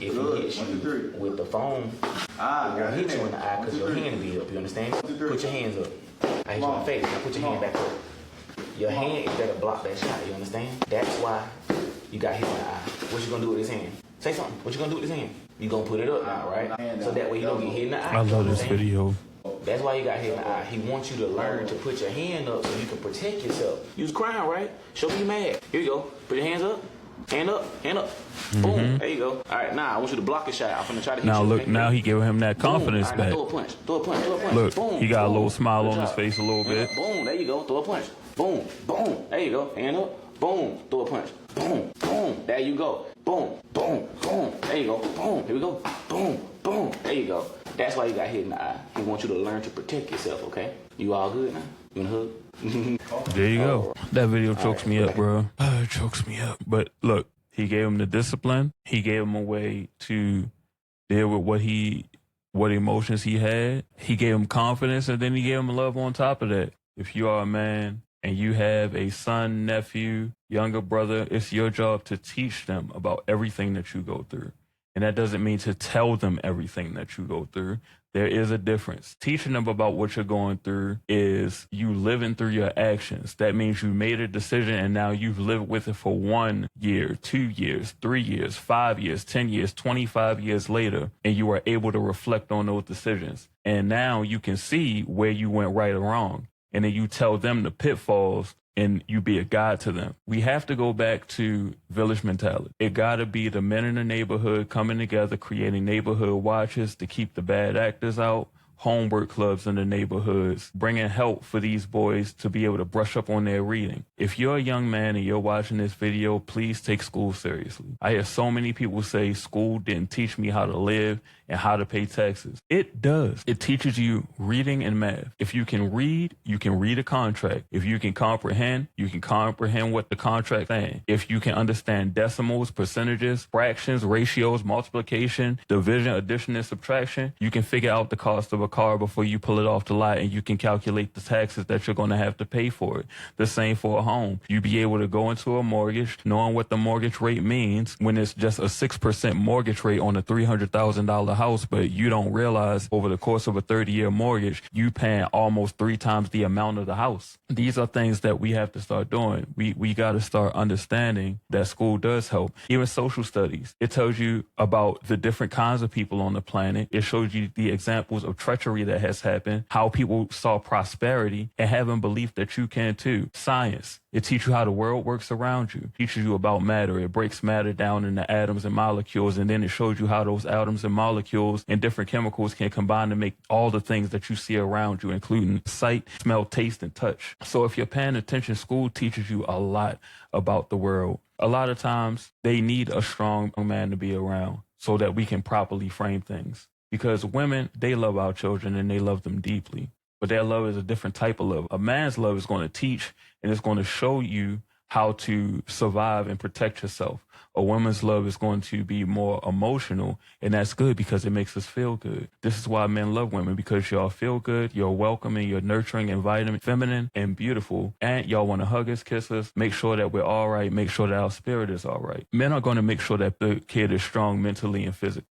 If he hits you with the phone, it won't hit you in the eye because your hand be up. You understand? Put your hands up. I hit you in the face. Now put your hand back up. Your hand is there to block that shot. You understand? That's why you got hit in the eye. What you gonna do with his hand? Say something. What you gonna do with his hand? You gonna put it up now, right? So that way you don't get hit in the eye. I love this video. That's why you got hit in the eye. He wants you to learn to put your hand up so you can protect yourself. You was crying, right? Show me you mad. Here you go. Put your hands up. Hand up. Hand up. Boom. There you go. All right, now I want you to block a shot. I'm gonna try to hit now you. Look, now he gave him that confidence back. Throw a punch. Throw a punch. Throw a punch. Look, boom, he got boom. a little smile Good on his job. face a little bit. Boom. There you go. Throw a punch. Boom. Boom. There you go. Hand up. Boom. Throw a punch. Boom. Boom. There you go. Boom. Boom. Boom. There you go. Boom. Here we go. Boom. Boom. There you go. That's why you got hit in the eye. He wants you to learn to protect yourself, okay? You all good now? You want a hug? There you go. That video chokes me up, bro. It chokes me up. But look, he gave him the discipline. He gave him a way to deal with what emotions he had. He gave him confidence, and then he gave him love on top of that. If you are a man and you have a son, nephew, younger brother, it's your job to teach them about everything that you go through. And that doesn't mean to tell them everything that you go through. There is a difference. Teaching them about what you're going through is you living through your actions. That means you made a decision and now you've lived with it for 1 year, 2 years, 3 years, 5 years, 10 years, 25 years later, and you are able to reflect on those decisions. And now you can see where you went right or wrong. And then you tell them the pitfalls and you be a guide to them. We have to go back to village mentality. It gotta be the men in the neighborhood coming together, creating neighborhood watches to keep the bad actors out, homework clubs in the neighborhoods, bringing help for these boys to be able to brush up on their reading. If you're a young man and you're watching this video, please take school seriously. I hear so many people say school didn't teach me how to live and how to pay taxes. It does. It teaches you reading and math. If you can read a contract. If you can comprehend what the contract saying. If you can understand decimals, percentages, fractions, ratios, multiplication, division, addition, and subtraction, you can figure out the cost of a car before you pull it off the lot, and you can calculate the taxes that you're going to have to pay for it. The same for a home. You be able to go into a mortgage knowing what the mortgage rate means when it's just a 6% mortgage rate on a $300,000 house, but you don't realize over the course of a 30-year mortgage, you paying almost 3 times the amount of the house. These are things that we have to start doing. We got to start understanding that school does help. Even social studies, it tells you about the different kinds of people on the planet. It shows you the examples of treachery that has happened, how people saw prosperity and having belief that you can too. Science, it teaches you how the world works around you. It teaches you about matter. It breaks matter down into atoms and molecules, and then it shows you how those atoms and molecules and different chemicals can combine to make all the things that you see around you, including sight, smell, taste, and touch. So if you're paying attention, school teaches you a lot about the world. A lot of times, they need a strong man to be around so that we can properly frame things. Because women, they love our children and they love them deeply. But their love is a different type of love. A man's love is going to teach and it's going to show you how to survive and protect yourself. A woman's love is going to be more emotional, and that's good because it makes us feel good. This is why men love women, because y'all feel good, you're welcoming, you're nurturing, inviting, feminine, and beautiful, and y'all want to hug us, kiss us, make sure that we're all right, make sure that our spirit is all right. Men are going to make sure that the kid is strong mentally and physically.